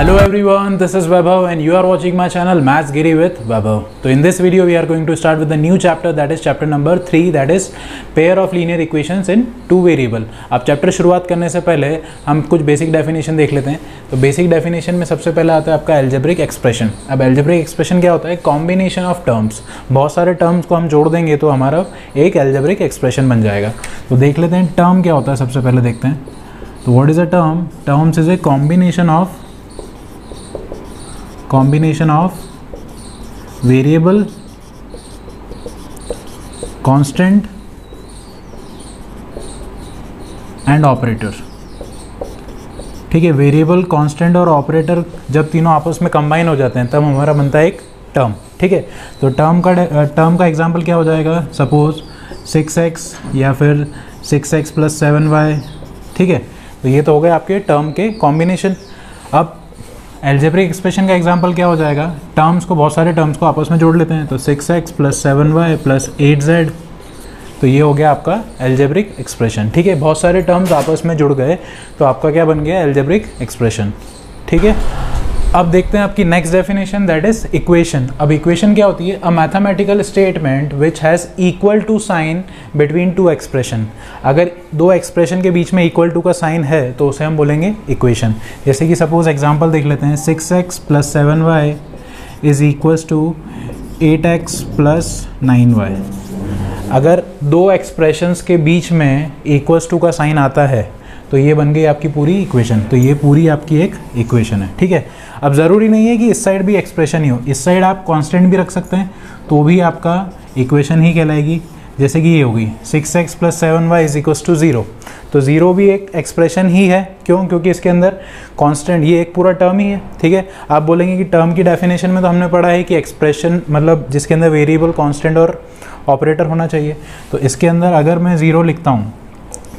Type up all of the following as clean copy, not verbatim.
Hello everyone, this is Vaibhav and you are watching my channel Maths Giri with Vaibhav. So in this video we are going to start with a new chapter, that is chapter number 3, that is pair of linear equations in two variable. अब chapter शुरुआत करने से पहले हम कुछ basic definition देख लेते हैं. तो बेसिक डेफिनेशन में सबसे पहले आता है आपका एल्जेब्रिक एक्सप्रेशन. अब एल्जेब्रिक एक्सप्रेशन क्या होता है? Combination of terms. बहुत सारे टर्म्स को हम जोड़ देंगे तो हमारा एक एल्जेब्रिक एक्सप्रेशन बन जाएगा. तो देख लेते हैं टर्म क्या होता है, सबसे पहले देखते हैं. तो what is a term? Terms is a combination of variable, constant and operator. ठीक है, वेरिएबल, कांस्टेंट और ऑपरेटर जब तीनों आपस में कंबाइन हो जाते हैं तब हमारा बनता है एक टर्म. ठीक है, तो टर्म का एग्जांपल क्या हो जाएगा? सपोज 6x या फिर 6x + 7y. ठीक है, तो ये तो हो गए आपके टर्म के कॉम्बिनेशन. अब एल्जेब्रिक एक्सप्रेशन का एग्जांपल क्या हो जाएगा? टर्म्स को, बहुत सारे टर्म्स को आपस में जोड़ लेते हैं. तो 6x + 7y + 8z, तो ये हो गया आपका एल्जेब्रिक एक्सप्रेशन. ठीक है, बहुत सारे टर्म्स आपस में जुड़ गए तो आपका क्या बन गया? Algebraic expression. ठीक है, अब देखते हैं आपकी next definition, that is equation. अब इक्वेशन क्या होती है? A mathematical statement which has equal to sign between two expression. अगर दो एक्सप्रेशन के बीच में इक्वल टू का साइन है तो उसे हम बोलेंगे इक्वेशन. जैसे कि सपोज एग्जांपल देख लेते हैं. 6x + 7y = 8x + 9y. अगर दो एक्सप्रेशंस के बीच में इक्वल्स टू का साइन आता है तो ये बन गई आपकी पूरी इक्वेशन. तो ये पूरी आपकी एक इक्वेशन है. ठीक है, अब ज़रूरी नहीं है कि इस साइड भी एक्सप्रेशन ही हो, इस साइड आप कांस्टेंट भी रख सकते हैं तो भी आपका इक्वेशन ही कहलाएगी. जैसे कि ये होगी 6x + 7y = 0. तो 0 भी एक एक्सप्रेशन ही है. क्यों? क्योंकि इसके अंदर कांस्टेंट, ये एक पूरा टर्म ही है. ठीक है, आप बोलेंगे कि टर्म की डेफिनेशन में तो हमने पढ़ा है कि एक्सप्रेशन मतलब जिसके अंदर वेरिएबल, कांस्टेंट और ऑपरेटर होना चाहिए. तो इसके अंदर अगर मैं 0 लिखता हूँ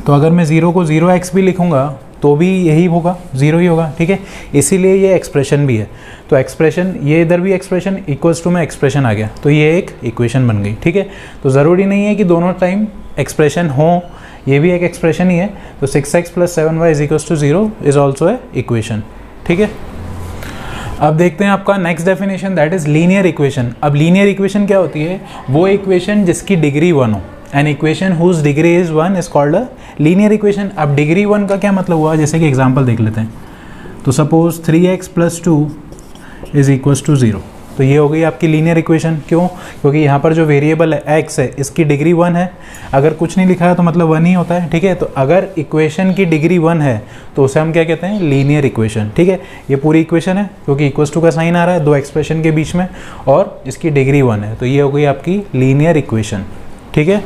तो अगर मैं 0 को 0x भी लिखूँगा तो भी यही होगा, 0 ही होगा. ठीक है, इसीलिए ये एक्सप्रेशन भी है. तो एक्सप्रेशन, ये इधर भी एक्सप्रेशन इक्वल्स टू में एक्सप्रेशन आ गया तो ये एक इक्वेशन बन गई. ठीक है, तो ज़रूरी नहीं है कि दोनों टाइम एक्सप्रेशन हो, ये भी एक एक्सप्रेशन ही है. तो 6x + 7y = 0 is also a equation. ठीक है, अब देखते हैं आपका next definition, that is linear equation. अब लीनियर इक्वेशन क्या होती है? वो इक्वेशन जिसकी डिग्री 1 हो. An equation whose degree is 1 is called a linear equation. अब डिग्री 1 का क्या मतलब हुआ? जैसे कि एग्जांपल देख लेते हैं. तो सपोज 3x + 2 = 0. तो ये हो गई आपकी लीनियर इक्वेशन. क्यों? क्योंकि यहाँ पर जो वेरिएबल है x है, इसकी डिग्री 1 है. अगर कुछ नहीं लिखा है तो मतलब 1 ही होता है. ठीक है, तो अगर इक्वेशन की डिग्री 1 है तो उसे हम क्या कहते हैं? Linear equation. ठीक है, ये पूरी इक्वेशन है क्योंकि इक्वल्स टू का साइन आ रहा है दो एक्सप्रेशन के बीच में और इसकी डिग्री 1 है. तो ये हो गई आपकी लीनियर इक्वेशन. ठीक है,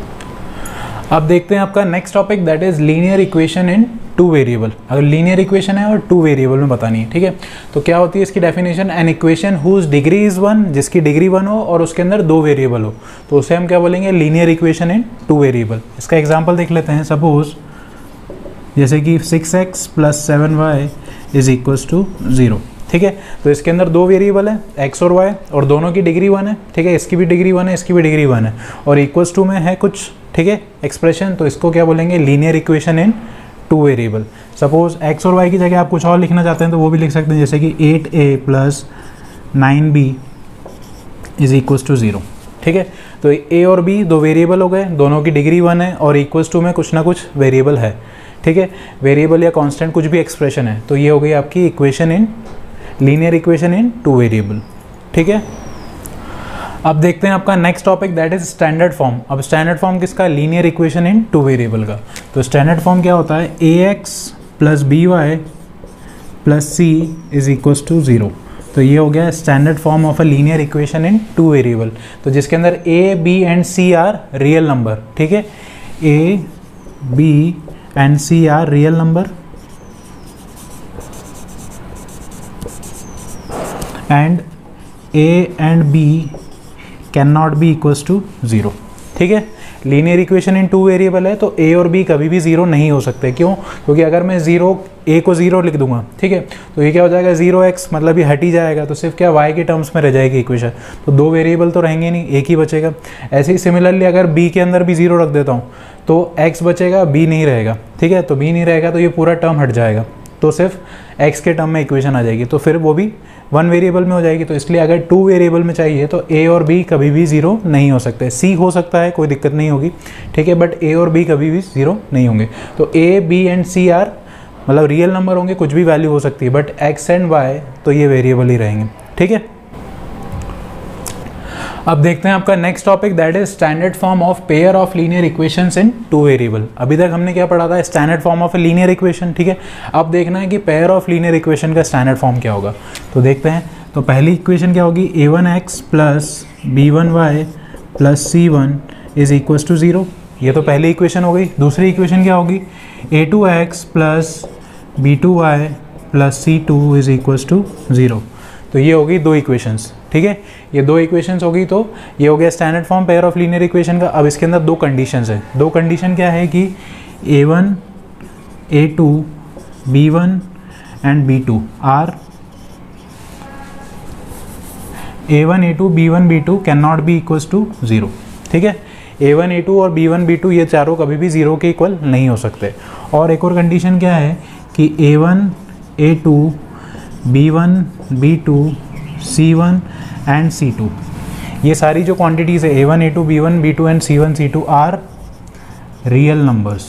अब देखते हैं आपका next topic, that is linear equation in two variable. अगर लीनियर इक्वेशन है और टू वेरिएबल में बतानी है. ठीक है, तो क्या होती है इसकी definition? An equation whose degree is 1, जिसकी डिग्री 1 हो और उसके अंदर दो वेरिएबल हो तो उसे हम क्या बोलेंगे? Linear equation in two variable. इसका एग्जांपल देख लेते हैं. सपोज जैसे कि 6x + 7y = 0. ठीक है, तो इसके अंदर दो वेरिएबल है x और y और दोनों की डिग्री 1 है. ठीक है, इसकी भी डिग्री 1 है, इसकी भी डिग्री 1 है और इक्वल्स टू में है कुछ. ठीक है, एक्सप्रेशन. तो इसको क्या बोलेंगे? Linear equation in two variable. Suppose x और y की जगह आप कुछ और लिखना चाहते हैं तो वो भी लिख सकते हैं. जैसे कि 8a + 9b = 0. ठीक है, तो a और b दो वेरिएबल हो गए, दोनों की डिग्री 1 है और इक्वल्स टू में कुछ ना कुछ वेरिएबल है. ठीक है, वेरिएबल या कांस्टेंट कुछ भी एक्सप्रेशन है. तो ये हो गई आपकी equation in linear equation in two variable. ठीक है, अब देखते हैं आपका next topic, that is standard form. अब स्टैंडर्ड फॉर्म किसका? Linear equation in two variable का. तो स्टैंडर्ड फॉर्म क्या होता है? ax + by + c = 0. तो ये हो गया standard form of a linear equation in two variable. तो जिसके अंदर a, b and c are real number. ठीक है, a, b and c are real number and a and b cannot be equals to 0. ठीक है, linear equation in two variable है तो a और b कभी भी 0 नहीं हो सकते. क्यों? क्योंकि अगर मैं a को 0 लिख दूंगा, ठीक है, तो ये क्या हो जाएगा? 0x, मतलब ये हट ही जाएगा. तो सिर्फ क्या y के टर्म्स में रह जाएगी इक्वेशन. तो दो वेरिएबल तो रहेंगे नहीं, एक ही बचेगा. ऐसे ही सिमिलरली अगर b के अंदर भी 0 रख देता हूँ तो x बचेगा, b नहीं रहेगा. ठीक है, तो b नहीं रहेगा तो ये पूरा टर्म हट जाएगा. तो सिर्फ x के टर्म में इक्वेशन आ जाएगी, तो फिर वो भी 1 वेरिएबल में हो जाएगी। तो इसलिए अगर 2 वेरिएबल में चाहिए तो a और b कभी भी 0 नहीं हो सकते। c हो सकता है, कोई दिक्कत नहीं होगी, ठीक है, बट a और b कभी भी 0 नहीं होंगे। तो a, b and c are मतलब रियल नंबर होंगे, कुछ भी वैल्यू हो सकती है, बट x एंड y तो ये वेरिएबल ही रहेंगे, ठीक है। अब देखते हैं आपका next topic, that is standard form of pair of linear equations in 2 variable. अभी तक हमने क्या पढ़ा था, standard form of a linear equation, ठीक है। अब देखना है कि पेयर ऑफ लीनियर इक्वेशन का स्टैंडर्ड फॉर्म क्या होगा। तो देखते हैं, तो पहली इक्वेशन क्या होगी, a1x plus b1y plus c1 is equal to 0, ये तो पहली इक्वेशन हो गई। दूसरी इक्वेशन क्या होगी, a2x plus b2y plus c2 is equal to 0। तो ये होगी 2 इक्वेशंस, ठीक है, ये 2 इक्वेशंस होगी। तो ये हो गया standard form pair of linear equation का। अब इसके अंदर 2 कंडीशंस है। 2 कंडीशन क्या है कि a1, a2, b1 and b2 are a1, a2, b1, b2 can not be equals to 0, ठीक है। a1, a2 और b1, b2 ये चारों कभी भी 0 के इक्वल नहीं हो सकते। और एक और कंडीशन क्या है कि a1, a2, b1, b2, c1 and c2 ये सारी जो क्वांटिटीज़ है a1, a2, b1, b2 and c1, c2 are real numbers,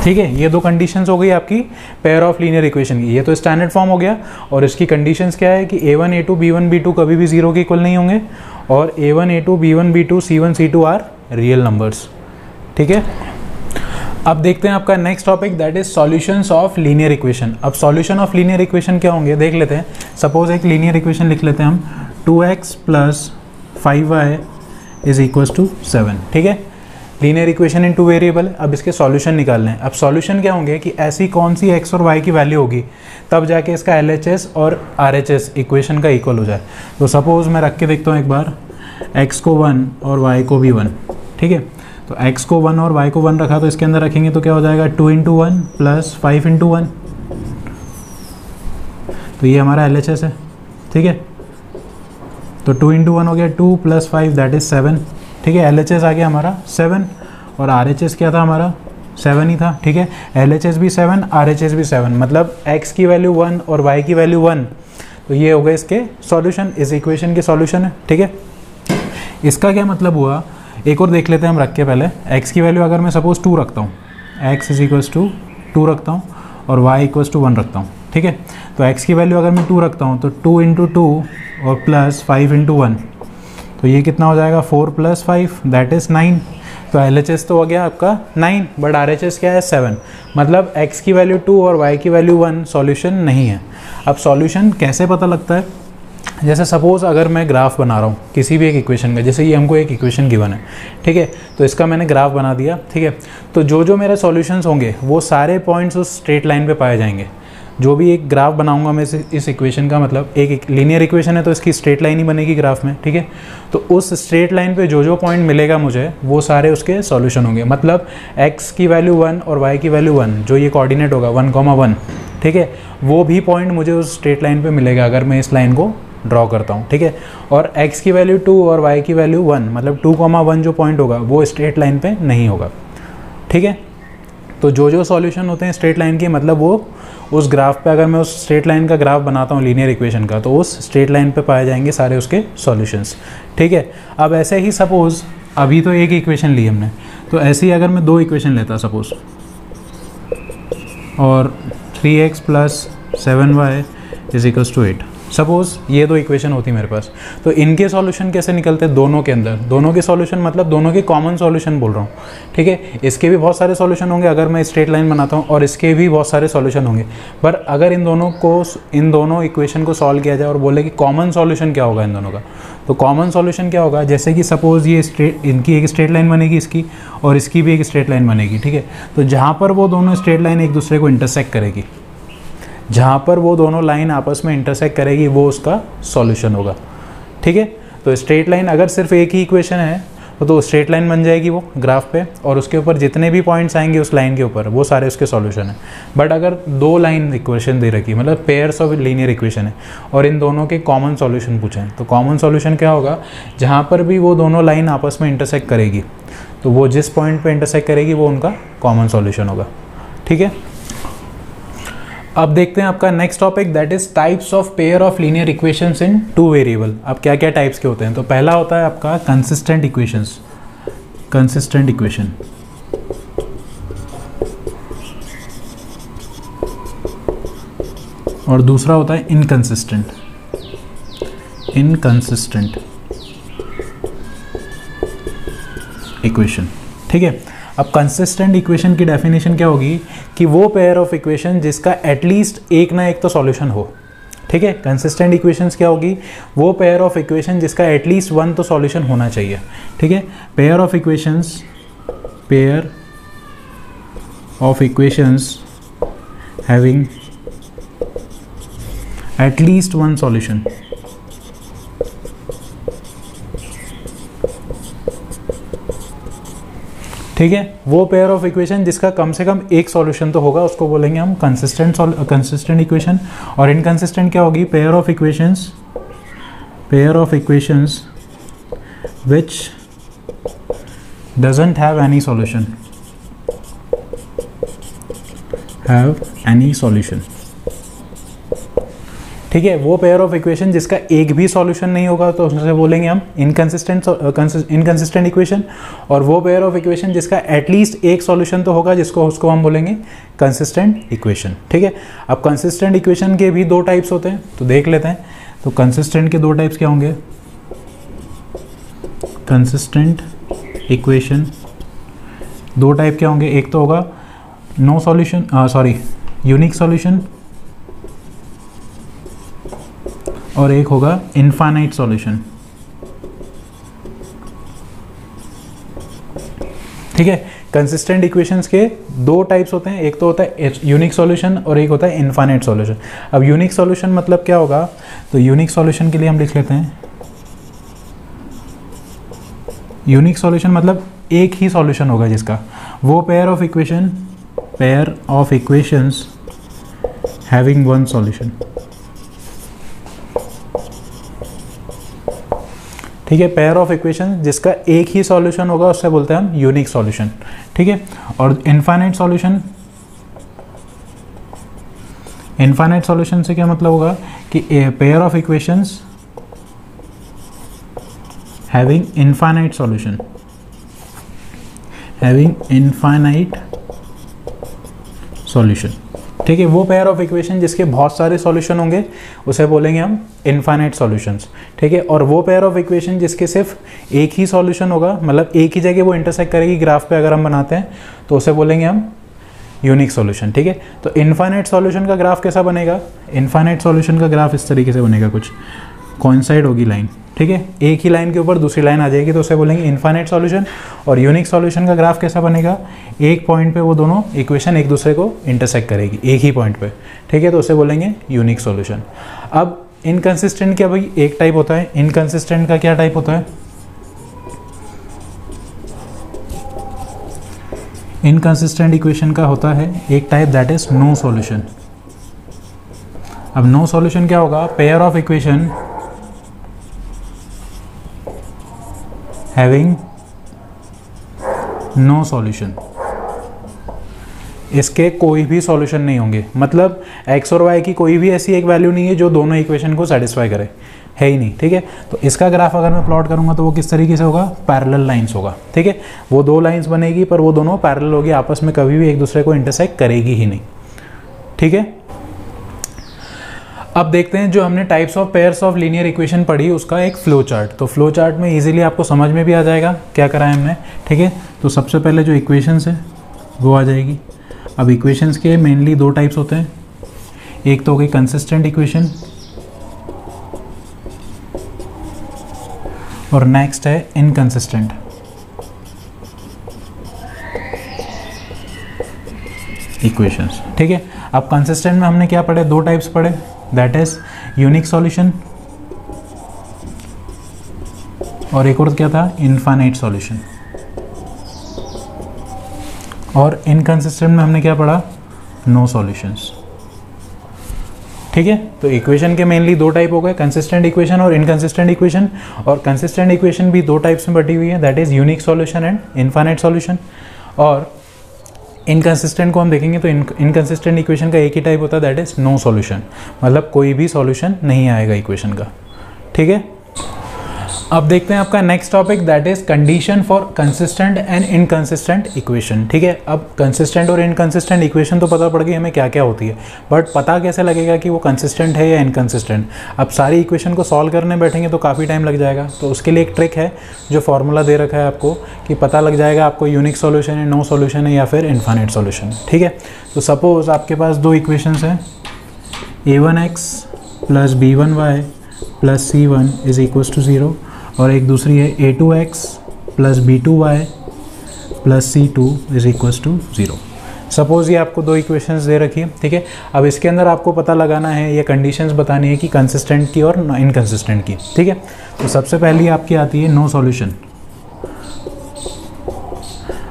ठीक है। ये 2 कंडीशंस हो गई आपकी पेयर ऑफ लीनियर इक्वेशन की। ये तो स्टैंडर्ड फॉर्म हो गया, और इसकी कंडीशंस क्या है कि a1, a2, b1, b2 कभी भी 0 के इक्वल नहीं होंगे, और a1, a2, b1, b2, c1, c2 are real numbers, ठीक है। अब देखते हैं आपका next topic, that is solutions of linear equation. अब सॉल्यूशन ऑफ लीनियर इक्वेशन क्या होंगे देख लेते हैं। सपोज एक लीनियर इक्वेशन लिख लेते हैं हम, 2x plus 5y is equal to 7, ठीक है। लीनियर इक्वेशन इन 2 वेरिएबल है। अब इसके सॉल्यूशन निकालने हैं। अब सॉल्यूशन क्या होंगे कि ऐसी कौन सी x और y की वैल्यू होगी तब जाके इसका LHS और RHS इक्वेशन का इक्वल हो जाए। तो सपोज मैं रख के देखता हूँ एक बार, x को 1 और y को भी 1, ठीक है। तो x को 1 और y को 1 रखा, तो इसके अंदर रखेंगे तो क्या हो जाएगा, 2 इंटू 1 प्लस 5 इंटू 1, तो ये हमारा LHS है, ठीक है। तो 2 इंटू 1 हो गया 2 प्लस 5 दैट इज 7, ठीक है। LHS आ गया हमारा 7, और RHS क्या था हमारा 7 ही था, ठीक है। LHS भी 7, RHS भी 7, मतलब x की वैल्यू 1 और y की वैल्यू 1, तो ये हो गए इसके सॉल्यूशन, इस इक्वेशन के सॉल्यूशन है, ठीक है। इसका क्या मतलब हुआ, एक और देख लेते हैं हम रख के पहले। x की वैल्यू अगर मैं सपोज 2 रखता हूँ, x इज इक्वल्स टू 2 रखता हूँ, और y इक्वल्स टू 1 रखता हूँ, ठीक है। तो x की वैल्यू अगर मैं 2 रखता हूँ तो 2 इंटू 2 और प्लस 5 इंटू 1, तो ये कितना हो जाएगा 4 प्लस 5 दैट इज़ 9। तो LHS तो हो गया आपका 9, बट RHS क्या है 7, मतलब x की वैल्यू 2 और y की वैल्यू 1 सॉल्यूशन नहीं है। अब सॉल्यूशन कैसे पता लगता है, जैसे सपोज़ अगर मैं ग्राफ बना रहा हूँ किसी भी एक इक्वेशन का, जैसे ये हमको एक इक्वेशन गिवन है, ठीक है, तो इसका मैंने ग्राफ बना दिया, ठीक है। तो जो जो मेरे सॉल्यूशंस होंगे वो सारे पॉइंट्स उस स्ट्रेट लाइन पे पाए जाएंगे। जो भी एक ग्राफ बनाऊंगा मैं इस इक्वेशन का, मतलब एक लीनियर इक्वेशन है तो इसकी स्ट्रेट लाइन ही बनेगी ग्राफ में, ठीक है। तो उस स्ट्रेट लाइन पे जो जो पॉइंट मिलेगा मुझे वो सारे उसके सॉल्यूशन होंगे। मतलब x की वैल्यू 1 और y की वैल्यू 1, जो ये कोऑर्डिनेट होगा 1,1, ठीक है, वो भी पॉइंट मुझे उस स्ट्रेट लाइन पे मिलेगा अगर मैं इस लाइन को ड्रॉ करता हूँ, ठीक है। और x की वैल्यू 2 और y की वैल्यू 1, मतलब 2,1 जो पॉइंट होगा वो स्ट्रेट लाइन पे नहीं होगा, ठीक है। तो जो जो सॉल्यूशन होते हैं स्ट्रेट लाइन के, मतलब वो उस ग्राफ पे, अगर मैं उस स्ट्रेट लाइन का ग्राफ बनाता हूँ लीनियर इक्वेशन का, तो उस स्ट्रेट लाइन पे पाए जाएंगे सारे उसके सॉल्यूशंस, ठीक है। अब ऐसे ही सपोज़ अभी तो एक इक्वेशन ली हमने, तो ऐसे ही अगर मैं 2 इक्वेशन लेता सपोज़, और 3x plus 7y is equals to 8, suppose ये 2 इक्वेशन होती मेरे पास, तो इनके सॉल्यूशन कैसे निकलते हैं दोनों के अंदर, दोनों के सॉल्यूशन मतलब दोनों के कॉमन सॉल्यूशन बोल रहा हूँ, ठीक है। इसके भी बहुत सारे सॉल्यूशन होंगे अगर मैं स्ट्रेट लाइन बनाता हूँ, और इसके भी बहुत सारे सॉल्यूशन होंगे, पर अगर इन दोनों इक्वेशन को सॉल्व किया जाए और बोले कि कॉमन सॉल्यूशन क्या होगा इन दोनों का, तो कॉमन सॉल्यूशन क्या होगा, जैसे कि सपोज़ ये इनकी एक स्ट्रेट लाइन बनेगी इसकी, और इसकी भी एक स्ट्रेट लाइन बनेगी, ठीक है। तो जहाँ पर वो दोनों स्ट्रेट लाइन एक दूसरे को इंटरसेक्ट करेगी, जहाँ पर वो दोनों लाइन आपस में इंटरसेक्ट करेगी वो उसका सॉल्यूशन होगा, ठीक है। तो स्ट्रेट लाइन अगर सिर्फ एक ही इक्वेशन है तो स्ट्रेट लाइन बन जाएगी वो ग्राफ पे, और उसके ऊपर जितने भी पॉइंट्स आएंगे उस लाइन के ऊपर वो सारे उसके सॉल्यूशन है। बट अगर 2 लाइन इक्वेशन दे रखी, मतलब पेयर्स ऑफ लीनियर इक्वेशन है, और इन दोनों के कॉमन सॉल्यूशन पूछे हैं, तो कॉमन सॉल्यूशन क्या होगा, जहाँ पर भी वो दोनों लाइन आपस में इंटरसेक्ट करेगी तो वो जिस पॉइंट पे इंटरसेक्ट करेगी वो उनका कॉमन सॉल्यूशन होगा। ठीक है, अब देखते हैं आपका next topic, that is types of pair of linear equations in two variable. अब क्या क्या टाइप्स के होते हैं, तो पहला होता है आपका कंसिस्टेंट इक्वेशंस, कंसिस्टेंट इक्वेशन। और दूसरा होता है इनकंसिस्टेंट, इनकंसिस्टेंट इक्वेशन। ठीक है, अब कंसिस्टेंट इक्वेशन की डेफिनेशन क्या होगी कि वो पेयर ऑफ इक्वेशन जिसका एटलीस्ट एक ना एक तो सॉल्यूशन हो। ठीक है, कंसिस्टेंट इक्वेशंस क्या होगी, वो पेयर ऑफ इक्वेशन जिसका एटलीस्ट वन तो सॉल्यूशन होना चाहिए। ठीक है, pair of equations, pair of equations having at least one solution. ठीक है, वो पेयर ऑफ इक्वेशन जिसका कम से कम एक सॉल्यूशन तो होगा उसको बोलेंगे हम कंसिस्टेंट इक्वेशन। और इनकंसिस्टेंट क्या होगी, pair of equations which doesn't have any solution, have any solution. ठीक है, वो पेयर ऑफ इक्वेशन जिसका एक भी सॉल्यूशन नहीं होगा तो उसे बोलेंगे हम इनकंसिस्टेंट इक्वेशन। और वो पेयर ऑफ इक्वेशन जिसका एटलीस्ट एक सॉल्यूशन तो होगा उसको हम बोलेंगे कंसिस्टेंट इक्वेशन। ठीक है, अब कंसिस्टेंट इक्वेशन के भी दो टाइप्स होते हैं, तो देख लेते हैं। तो कंसिस्टेंट के दो टाइप्स क्या होंगे, कंसिस्टेंट इक्वेशन दो टाइप क्या होंगे, एक तो होगा नो सॉल्यूशन, यूनिक सॉल्यूशन, और एक होगा इनफाइनाइट सॉल्यूशन। ठीक है, कंसिस्टेंट इक्वेशंस के दो टाइप्स होते हैं, एक तो होता है यूनिक सॉल्यूशन और एक होता है इनफाइनाइट सॉल्यूशन। अब यूनिक सॉल्यूशन मतलब क्या होगा, तो यूनिक सॉल्यूशन के लिए हम लिख लेते हैं, यूनिक सॉल्यूशन मतलब एक ही सॉल्यूशन होगा जिसका, वो pair of equations having one solution. ठीक है, पेयर ऑफ इक्वेशन जिसका एक ही सॉल्यूशन होगा उससे बोलते हैं हम यूनिक सॉल्यूशन। ठीक है, और इनफाइनाइट सॉल्यूशन से क्या मतलब होगा कि pair of equations having infinite solution, ठीक है, वो पेयर ऑफ इक्वेशन जिसके बहुत सारे सॉल्यूशन होंगे उसे बोलेंगे हम इनफाइनाइट सॉल्यूशंस। ठीक है, और वो पेयर ऑफ इक्वेशन जिसके सिर्फ एक ही सॉल्यूशन होगा, मतलब एक ही जगह वो इंटरसेक्ट करेगी ग्राफ पे अगर हम बनाते हैं, तो उसे बोलेंगे हम यूनिक सॉल्यूशन। ठीक है, तो इनफाइनाइट सॉल्यूशन का ग्राफ कैसा बनेगा, इनफाइनाइट सॉल्यूशन का ग्राफ इस तरीके से बनेगा, कुछ कोइंसाइड होगी लाइन। ठीक है, एक ही लाइन के ऊपर दूसरी लाइन आ जाएगी तो उसे बोलेंगे इनफाइनाइट सॉल्यूशन। और यूनिक सॉल्यूशन का ग्राफ कैसा बनेगा, एक पॉइंट पे वो दोनों इक्वेशन एक दूसरे को इंटरसेक्ट करेगी एक ही पॉइंट पे। ठीक है, तो उसे बोलेंगे यूनिक सॉल्यूशन। अब इनकंसिस्टेंट क्या भाई, एक टाइप होता है, इनकंसिस्टेंट का क्या टाइप होता है, इनकंसिस्टेंट इक्वेशन का होता है एक type that is no solution. अब नो सॉल्यूशन क्या होगा, pair of equation having no solution, इसके कोई भी सॉल्यूशन नहीं होंगे, मतलब x और y की कोई भी ऐसी एक वैल्यू नहीं है जो दोनों इक्वेशन को सेटिस्फाई करे, है ही नहीं। ठीक है, तो इसका ग्राफ अगर मैं प्लॉट करूंगा तो वो किस तरीके से होगा, पैरेलल लाइंस होगा। ठीक है, वो दो लाइंस बनेगी पर वो दोनों पैरेलल होगी, आपस में कभी भी एक दूसरे को इंटरसेक्ट करेगी ही नहीं। ठीक है, अब देखते हैं जो हमने types of pairs of linear equation पढ़ी उसका एक फ्लो चार्ट। तो फ्लो चार्ट में इजीली आपको समझ में भी आ जाएगा क्या करा है हमने। ठीक है, तो सबसे पहले जो इक्वेशंस है वो आ जाएगी। अब इक्वेशंस के मेनली दो टाइप्स होते हैं, एक तो हो गई कंसिस्टेंट इक्वेशन और नेक्स्ट है इनकंसिस्टेंट। इक्वेशंस। ठीक है, अब कंसिस्टेंट में हमने क्या पढ़े, दो टाइप्स पढ़े, दैट इज यूनिक सॉल्यूशन और एक और क्या था, इनफाइनाइट सॉल्यूशन। और इनकंसिस्टेंट में हमने क्या पढ़ा, नो सॉल्यूशंस। ठीक है। तो इक्वेशन के मेनली दो टाइप हो गए, कंसिस्टेंट इक्वेशन और इनकंसिस्टेंट इक्वेशन। और कंसिस्टेंट इक्वेशन भी दो टाइप्स में बटी हुई है, that is unique solution and infinite solution. और इनकंसिस्टेंट को हम देखेंगे तो इनकंसिस्टेंट इक्वेशन का एक ही टाइप होता है, दैट इज़ नो सॉल्यूशन, मतलब कोई भी सॉल्यूशन नहीं आएगा इक्वेशन का। ठीक है, अब देखते हैं आपका next topic, that is condition for consistent and inconsistent equation. ठीक है, अब कंसिस्टेंट और इनकंसिस्टेंट इक्वेशन तो पता पड़ गई हमें क्या क्या होती है, बट पता कैसे लगेगा कि वो कंसिस्टेंट है या इनकंसिस्टेंट। अब सारी इक्वेशन को सॉल्व करने बैठेंगे तो काफ़ी टाइम लग जाएगा, तो उसके लिए एक ट्रिक है जो फॉर्मूला दे रखा है आपको कि पता लग जाएगा आपको यूनिक सॉल्यूशन है, नो सॉल्यूशन है या फिर इनफाइनाइट सॉल्यूशन। ठीक है, तो सपोज आपके पास दो इक्वेशंस हैं, a1x plus b1y plus c1 is equals to 0, और एक दूसरी है a2x plus b2y plus c2 is equals to 0। Suppose ये आपको दो इक्वेशंस दे रखी है। ठीक है, अब इसके अंदर आपको पता लगाना है, ये कंडीशंस बतानी है कि कंसिस्टेंट की और इनकंसिस्टेंट की। ठीक है, तो सबसे पहली आपकी आती है नो सॉल्यूशन।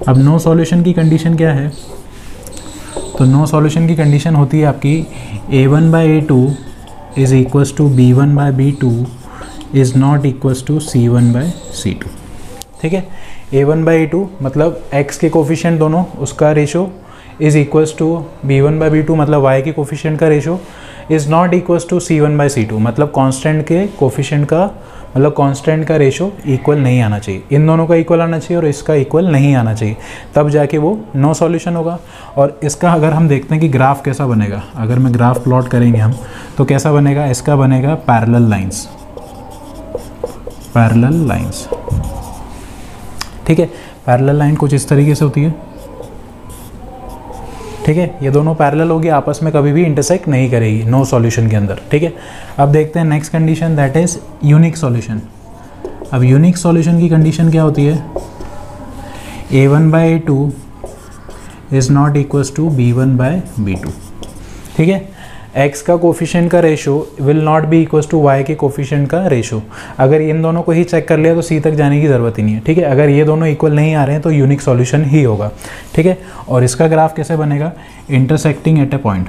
अब नो सॉल्यूशन की कंडीशन क्या है, तो नो सॉल्यूशन की कंडीशन होती है आपकी a1/a2 is equals to b1/b2 is not equals to c1/c2। ठीक है, a1/a2 मतलब x के कोफिशिएंट दोनों, उसका ratio is equals to b1/b2 मतलब y के कोफिशिएंट का ratio is not equals to c1/c2 मतलब कांस्टेंट के कोफिशिएंट का, मतलब कांस्टेंट का रेशो इक्वल नहीं आना चाहिए। इन दोनों का इक्वल आना चाहिए और इसका इक्वल नहीं आना चाहिए, तब जाके वो नो सॉल्यूशन होगा। और इसका अगर हम देखते हैं कि ग्राफ कैसा बनेगा, अगर मैं ग्राफ प्लॉट करेंगे हम तो कैसा बनेगा, इसका बनेगा पैरेलल लाइंस, पैरेलल लाइंस। ठीक है, पैरेलल लाइन कुछ इस तरीके से होती है। ठीक है, ये दोनों पैरेलल होगी, आपस में कभी भी इंटरसेक्ट नहीं करेगी नो सॉल्यूशन के अंदर। ठीक है, अब देखते हैं next condition, that is unique solution. अब यूनिक सॉल्यूशन की कंडीशन क्या होती है, a1/a2 is not equals to b1/b2। ठीक है, x का कोफिशिएंट का ratio will not be equals to y के कोफिशिएंट का रेशो। अगर इन दोनों को ही चेक कर लिया तो c तक जाने की ज़रूरत ही नहीं है। ठीक है, अगर ये दोनों इक्वल नहीं आ रहे हैं तो यूनिक सॉल्यूशन ही होगा। ठीक है, और इसका ग्राफ कैसे बनेगा, intersecting at A point,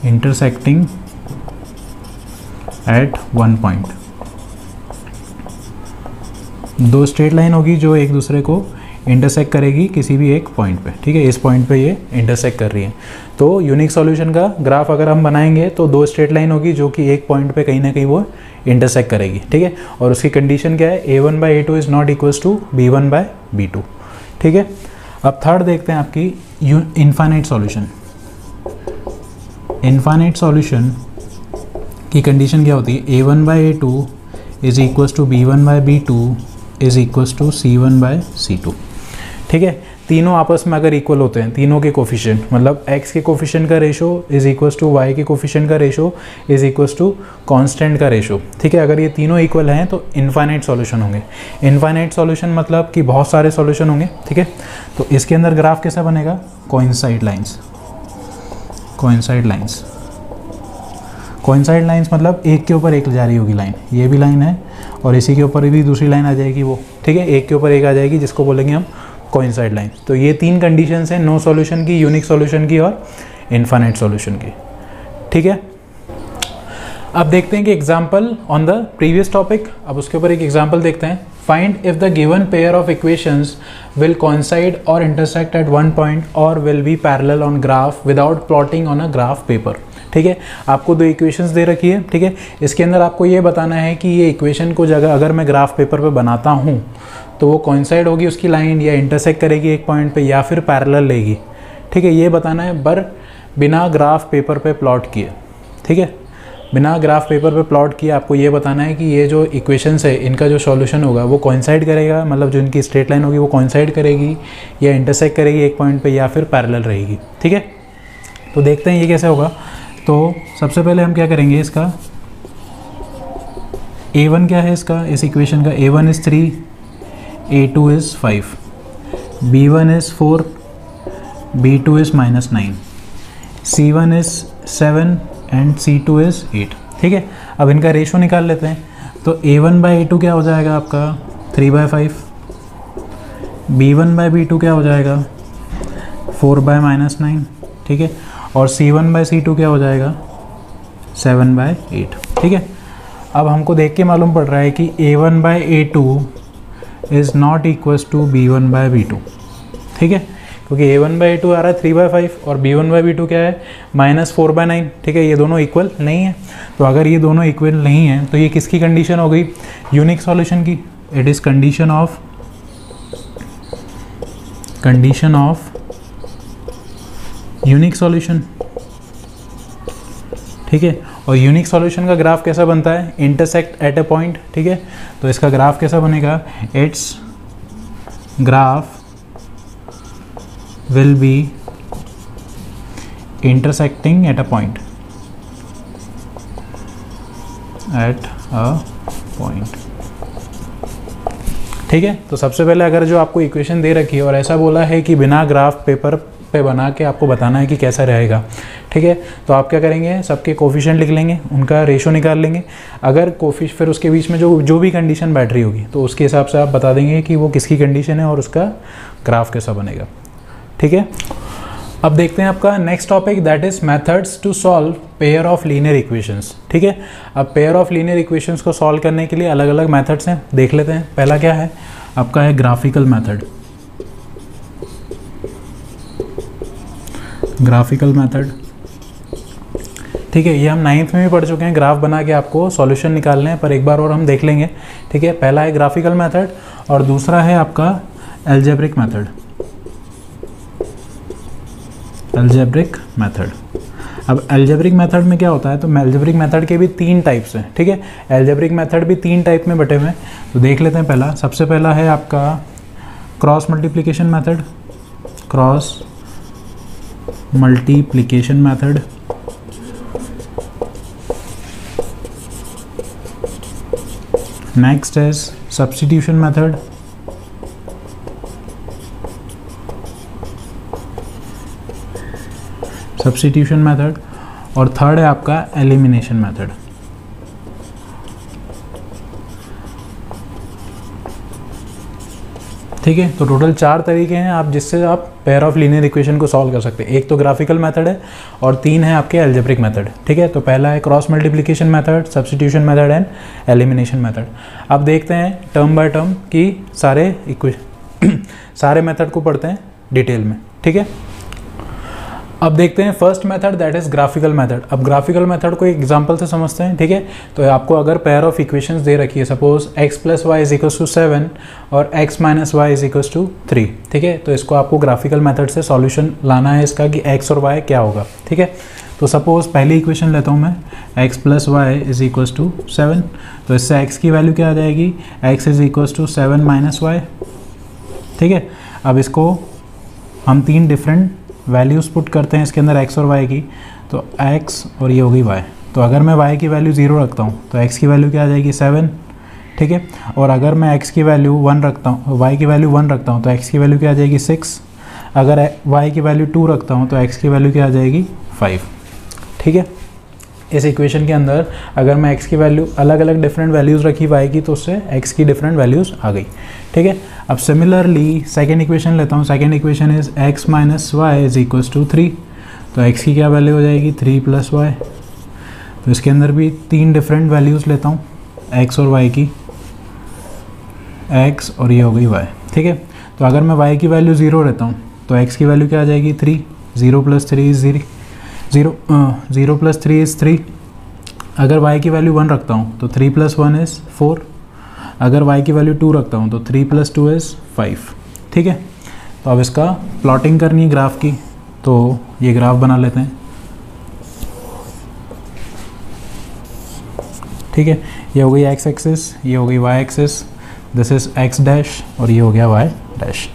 intersecting at one point. दो स्ट्रेट लाइन होगी जो एक दूसरे को इंटरसेक्ट करेगी किसी भी एक पॉइंट पे। ठीक है, इस पॉइंट पे ये इंटरसेक्ट कर रही है, तो यूनिक सॉल्यूशन का ग्राफ अगर हम बनाएंगे तो दो स्ट्रेट लाइन होगी जो कि एक पॉइंट पे कहीं ना कहीं वो इंटरसेक्ट करेगी। ठीक है, और उसकी कंडीशन क्या है, a1/a2 is not equals to b1/b2। ठीक है, अब थर्ड देखते हैं आपकी इनफाइनाइट सॉल्यूशन। इनफाइनाइट सॉल्यूशन की कंडीशन क्या होती है, a1/a2 is equals to b1/b2 is equals to c1/c2। ठीक है, तीनों आपस में अगर इक्वल होते हैं, तीनों के कोफिशिएंट, मतलब x के कोफिशिएंट का ratio is equals to y के कोफिशिएंट का ratio is equals to constant का रेशो। ठीक है, अगर ये तीनों इक्वल हैं तो इनफाइनाइट सॉल्यूशन होंगे। इनफाइनाइट सॉल्यूशन मतलब कि बहुत सारे सॉल्यूशन होंगे। ठीक है, तो इसके अंदर ग्राफ कैसा बनेगा, coincide lines, coincide lines. Coincide lines मतलब एक के ऊपर एक जा रही होगी लाइन, ये भी लाइन है और इसी के ऊपर भी दूसरी लाइन आ जाएगी वो। ठीक है, एक के ऊपर एक आ जाएगी जिसको बोलेंगे हम कोइंसाइड लाइन। तो ये तीन कंडीशंस हैं नो सॉल्यूशन की, यूनिक सॉल्यूशन की और इनफाइनाइट सॉल्यूशन की। ठीक है, अब देखते हैं कि example on the previous topic. अब उसके ऊपर एक एग्जांपल देखते हैं, find if the given pair of equations will coincide और इंटरसेक्ट एट वन पॉइंट और will be parallel on graph without plotting on a graph paper. ठीक है, आपको दो इक्वेशंस दे रखी है। ठीक है, इसके अंदर आपको ये बताना है कि ये इक्वेशन को जगह अगर मैं ग्राफ पेपर पे बनाता हूँ तो वो कोइंसाइड होगी उसकी लाइन, या इंटरसेक्ट करेगी एक पॉइंट पे, या फिर पैरेलल लेगी। ठीक है, ये बताना है पर बिना ग्राफ पेपर पे प्लॉट किए। ठीक है, बिना ग्राफ पेपर पे प्लॉट किए आपको ये बताना है कि ये जो इक्वेशंस है इनका जो सॉल्यूशन होगा वो कोइंसाइड करेगा, मतलब जो इनकी स्ट्रेट लाइन होगी वो कोइंसाइड करेगी या इंटरसेक्ट करेगी एक पॉइंट पे, या फिर पैरेलल रहेगी। ठीक है, तो देखते हैं ये कैसे होगा। तो सबसे पहले हम क्या करेंगे, इसका a1 क्या है, इसका इस इक्वेशन का a1 is 3, a2 is 5, b1 is 4, b2 is -9, c1 is 7 and c2 is 8। ठीक है, अब इनका रेशो निकाल लेते हैं। तो a1/a2 क्या हो जाएगा आपका 3/5, b1/b2 क्या हो जाएगा 4/-9। ठीक है, और c1/c2 क्या हो जाएगा 7/8। ठीक है, अब हमको देख के मालूम पड़ रहा है कि A1/A2 is not equals to B1/B2। ठीक है, क्योंकि A1/A2 आ रहा है 3/5 और B1/B2 क्या है -4/9। ठीक है, ये दोनों इक्वल नहीं है। तो अगर ये दोनों इक्वल नहीं है तो ये किसकी कंडीशन हो गई? यूनिक सॉल्यूशन की। It is condition of unique solution. ठीक है, और यूनिक सॉल्यूशन का ग्राफ कैसा बनता है? Intersect at a point. ठीक है, तो इसका ग्राफ कैसा बनेगा? It's graph will be intersecting at a point, ठीक है। तो सबसे पहले अगर जो आपको इक्वेशन दे रखी है और ऐसा बोला है कि बिना ग्राफ पेपर पे बना के आपको बताना है कि कैसा रहेगा, ठीक है, तो आप क्या करेंगे? सबके कोफिशिएंट लिख लेंगे, उनका रेशो निकाल लेंगे। अगर फिर उसके बीच में जो भी कंडीशन बैठ रही होगी तो उसके हिसाब से आप बता देंगे कि वो किसकी कंडीशन है और उसका ग्राफ कैसा बनेगा। ठीक है, अब देखते हैं आपका next topic, that is methods to solve pair of linear equations. ठीक है, अब पेयर ऑफ लीनियर इक्वेशंस को सॉल्व करने के लिए अलग अलग मेथड्स हैं, देख लेते हैं। पहला क्या है आपका? है ग्राफिकल मेथड। ग्राफिकल मेथड, ठीक है, ये हम 9th में भी पढ़ चुके हैं। ग्राफ बना के आपको सॉल्यूशन निकालने हैं, पर एक बार और हम देख लेंगे। ठीक है, पहला है ग्राफिकल मेथड और दूसरा है आपका एल्जेब्रिक मेथड। एल्जेब्रिक मेथड, अब एल्जेब्रिक मेथड में क्या होता है? तो एल्जेब्रिक मेथड के भी 3 टाइप्स हैं। ठीक है, एल्जेब्रिक मेथड भी 3 टाइप में बटे हुए हैं, तो देख लेते हैं। पहला, सबसे पहला है आपका cross multiplication method. Cross multiplication method, next is substitution method. Substitution method, और थर्ड है आपका एलिमिनेशन मेथड। ठीक है, तो टोटल 4 तरीके हैं आप जिससे आप पेयर ऑफ लीनियर इक्वेशन को सॉल्व कर सकते हैं। एक तो ग्राफिकल मेथड है और 3 है आपके एल्जेब्रिक मेथड। ठीक है, तो पहला है cross multiplication method, substitution method and elimination method. अब देखते हैं टर्म बाय टर्म की सारे मेथड को पढ़ते हैं डिटेल में। ठीक है, अब देखते हैं first method, that is graphical method. अब ग्राफिकल मेथड को एक एग्जांपल से समझते हैं। ठीक है, तो आपको अगर पेयर ऑफ इक्वेशंस दे रखी है, सपोज x + y = 7 और x - y = 3। ठीक है, तो इसको आपको ग्राफिकल मेथड से सॉल्यूशन लाना है इसका कि x और y क्या होगा। ठीक है, तो सपोज पहली इक्वेशन लेता हूँ मैं, x + y = 7, तो इससे x की वैल्यू क्या आ जाएगी? x = 7 - y। ठीक है, अब इसको हम 3 डिफरेंट वैल्यूज़ पुट करते हैं इसके अंदर x और y की, तो x और ये होगी y। तो अगर मैं y की वैल्यू 0 रखता हूँ तो x की वैल्यू क्या आ जाएगी? 7। ठीक है, और अगर मैं x की वैल्यू 1 रखता हूँ, y की वैल्यू 1 रखता हूँ तो x की वैल्यू क्या आ जाएगी? 6। अगर y की वैल्यू 2 रखता हूँ तो x की वैल्यू क्या आ जाएगी? 5। ठीक है, इस इक्वेशन के अंदर अगर मैं x की वैल्यू अलग अलग डिफरेंट वैल्यूज़ रखी y की तो उससे x की डिफरेंट वैल्यूज़ आ गई। ठीक है, अब सिमिलरली सेकेंड इक्वेशन लेता हूँ। Second equation is x - y = 3, तो x की क्या वैल्यू हो जाएगी? 3 + y। तो इसके अंदर भी 3 डिफरेंट वैल्यूज़ लेता हूँ x और y की, x और ये हो गई y। ठीक है, तो अगर मैं y की वैल्यू 0 लेता हूँ तो x की वैल्यू क्या आ जाएगी? 3। 0 + 3 इज़ 0 + 3 इज़ 3। अगर y की वैल्यू 1 रखता हूँ तो 3 + 1 इज़ 4। अगर y की वैल्यू 2 रखता हूँ तो 3 + 2 इज़ 5। ठीक है, तो अब इसका प्लॉटिंग करनी है ग्राफ की, तो ये ग्राफ बना लेते हैं। ठीक है, ये हो गई x एक्सिस, ये हो गई y axis, this is x dash और ये हो गया y डैश।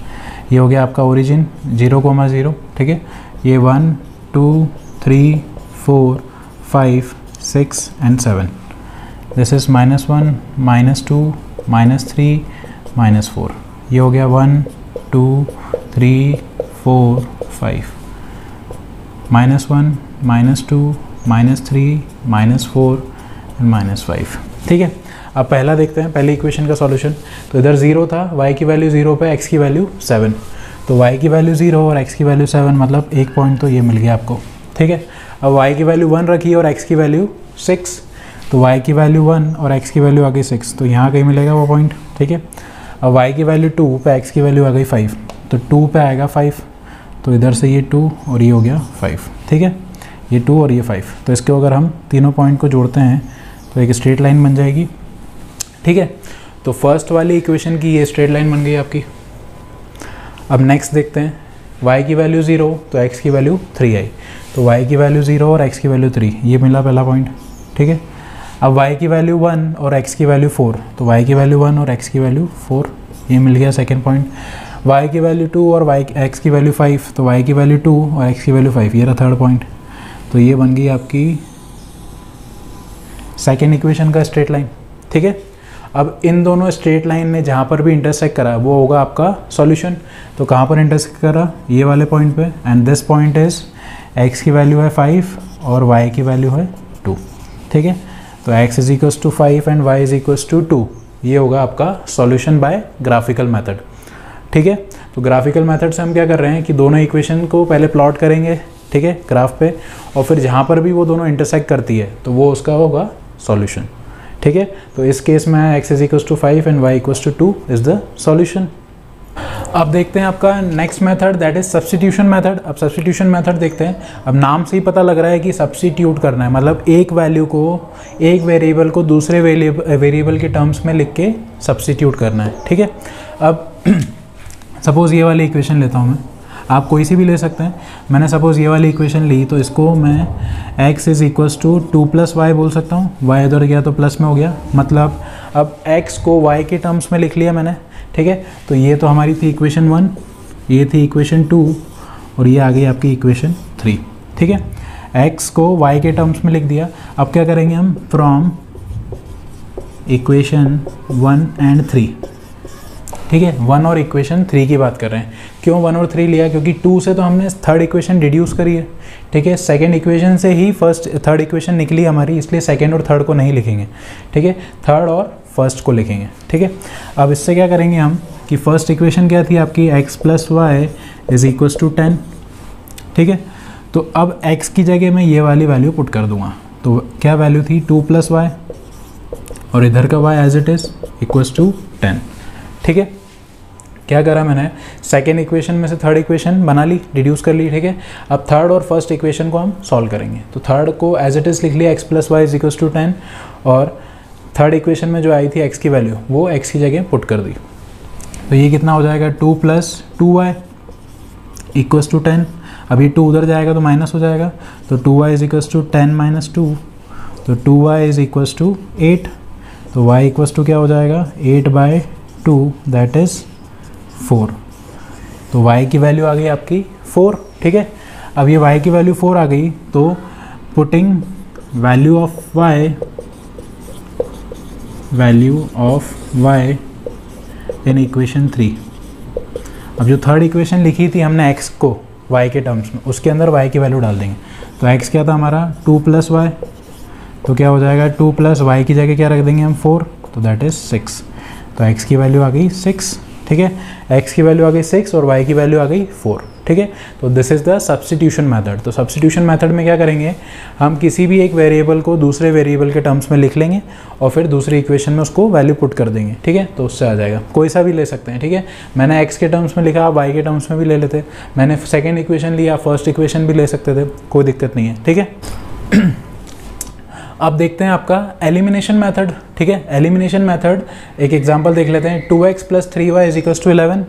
ये हो गया आपका ओरिजिन 0, 0। ठीक है, ये 1 2 3 4 5 6 एंड 7। This is -1 -2 -3 -4। ये हो गया 1 2 3 4 5 -1 -2 -3 -4 एंड -5। ठीक है, अब पहला देखते हैं, पहली इक्वेशन का सॉल्यूशन। तो इधर 0 था, y की वैल्यू 0 पे, x की वैल्यू 7। तो y की वैल्यू 0 और x की वैल्यू 7, मतलब एक पॉइंट तो ये मिल गया आपको। ठीक है, अब y की वैल्यू 1 रखी और x की वैल्यू 6, तो y की वैल्यू 1 और x की वैल्यू आ गई 6, तो यहाँ कहीं मिलेगा वो पॉइंट, ठीक है। अब y की वैल्यू 2 पे x की वैल्यू आ गई 5, तो 2 पे आएगा 5, तो इधर से ये 2 और ये हो गया 5, ठीक है, ये 2 और ये 5, तो इसके अगर हम तीनों पॉइंट को जोड़ते हैं तो एक स्ट्रेट लाइन बन जाएगी, ठीक है। तो फर्स्ट वाली इक्वेशन की ये स्ट्रेट लाइन बन गई आपकी। अब नेक्स्ट देखते हैं, y की वैल्यू 0 तो x की वैल्यू 3 आई, तो y की वैल्यू 0 और x की वैल्यू 3, ये मिला पहला पॉइंट, ठीक है। अब y की वैल्यू 1 और x की वैल्यू 4, तो y की वैल्यू 1 और x की वैल्यू 4, ये मिल गया सेकेंड पॉइंट। y की वैल्यू 2 और x की वैल्यू 5, तो y की वैल्यू 2 और x की वैल्यू 5, ये रहा थर्ड पॉइंट। तो ये बन गई आपकी सेकेंड इक्वेशन का स्ट्रेट लाइन, ठीक है। अब इन दोनों स्ट्रेट लाइन ने जहाँ पर भी इंटरसेक्ट करा वो होगा आपका सॉल्यूशन। तो कहाँ पर इंटरसेक्ट करा, ये वाले पॉइंट पे, and this point is x की वैल्यू है 5 और y की वैल्यू है 2, ठीक है। तो x is equals to 5 and y is equals to 2, ये होगा आपका सॉल्यूशन बाय ग्राफिकल मेथड, ठीक है। तो ग्राफिकल मेथड से हम क्या कर रहे हैं कि दोनों इक्वेशन को पहले प्लॉट करेंगे, ठीक है, ग्राफ पे, और फिर जहाँ पर भी वो दोनों इंटरसेक्ट करती है तो वो उसका होगा सॉल्यूशन, ठीक है। तो इस केस में x is equals to 5 and y equals to 2 is the solution. अब देखते हैं आपका next method, that is substitution method. अब सब्स्टिट्यूशन मेथड देखते हैं। अब नाम से ही पता लग रहा है कि सब्स्टिट्यूट करना है, मतलब एक वैल्यू को, एक वेरिएबल को दूसरे वेरिएबल के टर्म्स में लिख के सब्स्टिट्यूट करना है, ठीक है। अब सपोज़ ये वाली इक्वेशन लेता हूँ मैं, आप कोई सी भी ले सकते हैं। मैंने सपोज़ ये वाली इक्वेशन ली, तो इसको मैं x is equals to 2 + y बोल सकता हूँ। y इधर गया तो प्लस में हो गया, मतलब अब x को y के टर्म्स में लिख लिया मैंने, ठीक है। तो ये तो हमारी थी इक्वेशन 1, ये थी इक्वेशन 2 और ये आ गई आपकी इक्वेशन 3, ठीक है। x को y के टर्म्स में लिख दिया। अब क्या करेंगे हम, फ्रॉम इक्वेशन 1 एंड 3, ठीक है, 1 और इक्वेशन 3 की बात कर रहे हैं। क्यों 1 और 3 लिया, क्योंकि 2 से तो हमने थर्ड इक्वेशन डिड्यूस करी है, ठीक है। सेकंड इक्वेशन से ही थर्ड इक्वेशन निकली हमारी, इसलिए सेकंड और थर्ड को नहीं लिखेंगे, ठीक है, थर्ड और फर्स्ट को लिखेंगे, ठीक है। अब इससे क्या करेंगे हम कि फर्स्ट इक्वेशन क्या थी आपकी, x + y is equals to 10, ठीक है। तो अब x की जगह मैं ये वाली वैल्यू पुट कर दूंगा, तो क्या वैल्यू थी 2 + y और इधर का y as it is equals to 10, ठीक है। क्या करा मैंने, सेकेंड इक्वेशन में से थर्ड इक्वेशन बना ली, डिड्यूस कर ली, ठीक है। अब थर्ड और फर्स्ट इक्वेशन को हम सॉल्व करेंगे। तो थर्ड को एज इट इज़ लिख लिया, x + y is equals to 10, और थर्ड इक्वेशन में जो आई थी x की वैल्यू, वो x की जगह पुट कर दी। तो ये कितना हो जाएगा, 2 + 2y इक्वल्स टू 10। अब ये 2 उधर जाएगा तो माइनस हो जाएगा, तो 2y इज इक्वल्स टू 10 - 2, तो 2y इज इक्वल्स टू 8, तो y इक्वल्स टू क्या हो जाएगा, 8/2 दैट इज़ 4। तो y की वैल्यू आ गई आपकी 4, ठीक है। अब ये y की वैल्यू 4 आ गई, तो putting value of y in equation 3। अब जो थर्ड इक्वेशन लिखी थी हमने x को y के टर्म्स में, उसके अंदर y की वैल्यू डाल देंगे। तो x क्या था हमारा 2 + y, तो क्या हो जाएगा 2 + y की जगह क्या रख देंगे हम 4, तो दैट इज़ 6। तो x की वैल्यू आ गई 6, ठीक है, x की वैल्यू आ गई 6 और y की वैल्यू आ गई 4, ठीक है। तो this is the substitution method. तो सब्स्टिट्यूशन मेथड में क्या करेंगे, हम किसी भी एक वेरिएबल को दूसरे वेरिएबल के टर्म्स में लिख लेंगे और फिर दूसरी इक्वेशन में उसको वैल्यू पुट कर देंगे, ठीक है। तो उससे आ जाएगा, कोई सा भी ले सकते हैं, ठीक है। मैंने x के टर्म्स में लिखा, आप y के टर्म्स में भी ले लेते, मैंने सेकेंड इक्वेशन लिया, फर्स्ट इक्वेशन भी ले सकते थे, कोई दिक्कत नहीं है, ठीक है। अब देखते हैं आपका एलिमिनेशन मेथड, ठीक है। एलिमिनेशन मेथड एक एग्जांपल देख लेते हैं, 2x + 3y is equals to 11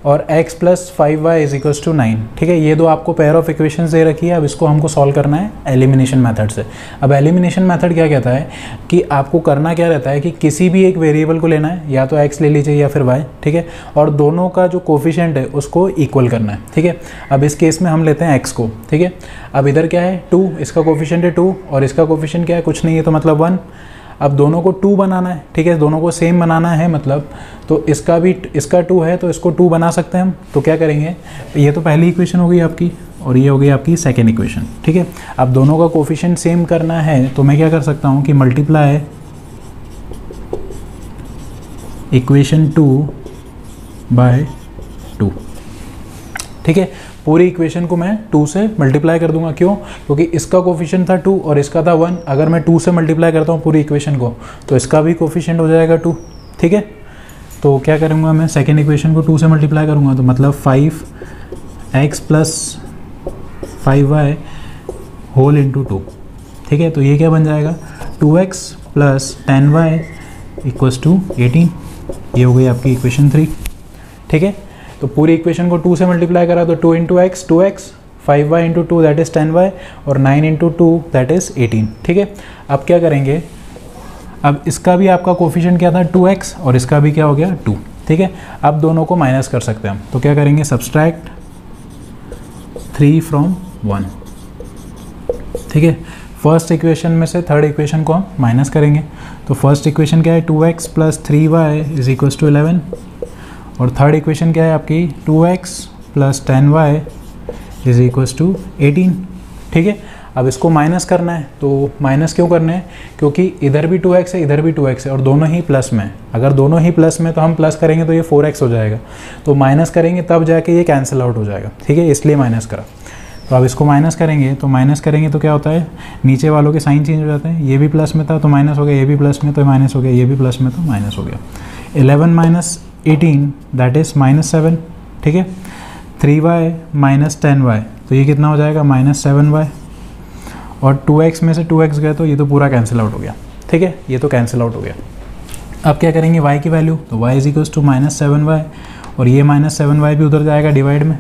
और x + 5y is equals to 9, ठीक है। ये दो आपको पेयर ऑफ इक्वेशंस दे रखी है। अब इसको हमको सॉल्व करना है एलिमिनेशन मेथड से। अब एलिमिनेशन मेथड क्या कहता है कि आपको करना क्या रहता है कि किसी भी एक वेरिएबल को लेना है, या तो x ले लीजिए या फिर y, ठीक है, और दोनों का जो कोफिशिएंट है उसको इक्वल करना है, ठीक है। अब इस केस में हम लेते हैं x को, ठीक है। अब इधर क्या है 2, इसका कोफिशिएंट है 2 और इसका कोफिशिएंट क्या है, कुछ नहीं है, तो मतलब 1। अब दोनों को 2 बनाना है, ठीक है, दोनों को सेम बनाना है, मतलब तो इसका 2 है तो इसको 2 बना सकते हैं हम। तो क्या करेंगे, ये तो पहली इक्वेशन हो गई आपकी और ये हो गई आपकी सेकेंड इक्वेशन, ठीक है। अब दोनों का कोफिशिएंट सेम करना है तो मैं क्या कर सकता हूँ कि मल्टीप्लाई इक्वेशन 2 बाय 2, ठीक है। पूरी इक्वेशन को मैं 2 से मल्टीप्लाई कर दूंगा, क्यों? क्योंकि इसका कोफिशिएंट था 2 और इसका था 1। अगर मैं 2 से मल्टीप्लाई करता हूँ पूरी इक्वेशन को तो इसका भी कोफिशिएंट हो जाएगा 2, ठीक है। तो क्या करूँगा मैं, सेकेंड इक्वेशन को 2 से मल्टीप्लाई करूँगा तो मतलब 5x plus 5y whole into 2, ठीक है। तो ये क्या बन जाएगा, 2x plus 10y equals to 18। ये हो गई आपकी इक्वेशन 3, ठीक है। तो पूरी इक्वेशन को 2 से मल्टीप्लाई करा तो 2 into x 2x, 5y into 2 that is 10y और 9 इंटू 2 दैट इज़ 18, ठीक है। अब क्या करेंगे, अब इसका भी आपका कोफिशिएंट क्या था 2x और इसका भी क्या हो गया 2, ठीक है। अब दोनों को माइनस कर सकते हैं हम, तो क्या करेंगे, सब्सट्रैक्ट 3 फ्रॉम 1, ठीक है। फर्स्ट इक्वेशन में से थर्ड इक्वेशन को हम माइनस करेंगे। तो फर्स्ट इक्वेशन क्या है, 2x plus 3y is equals to 11 और थर्ड इक्वेशन क्या है आपकी 2x plus 10y is equals to 18, ठीक है। अब इसको माइनस करना है, तो माइनस क्यों करना है, क्योंकि इधर भी 2x है इधर भी 2x है और दोनों ही प्लस में। अगर दोनों ही प्लस में तो हम प्लस करेंगे तो ये 4x हो जाएगा, तो माइनस करेंगे तब जाके ये कैंसिल आउट हो जाएगा, ठीक है, इसलिए माइनस करा। तो अब इसको माइनस करेंगे तो क्या होता है, नीचे वालों के साइन चेंज हो जाते हैं। ये भी प्लस में था तो माइनस हो गया, ये भी प्लस में तो माइनस हो गया, ये भी प्लस में तो माइनस हो गया। 11 माइनस 18 दैट इज़ -7, ठीक है। 3y माइनस 10y तो ये कितना हो जाएगा, -7y और 2x में से 2x गए तो ये तो पूरा कैंसिल आउट हो गया, ठीक है, ये तो कैंसिल आउट हो गया। अब क्या करेंगे y की वैल्यू, तो y is equals to -7y और ये -7y भी उधर जाएगा डिवाइड में,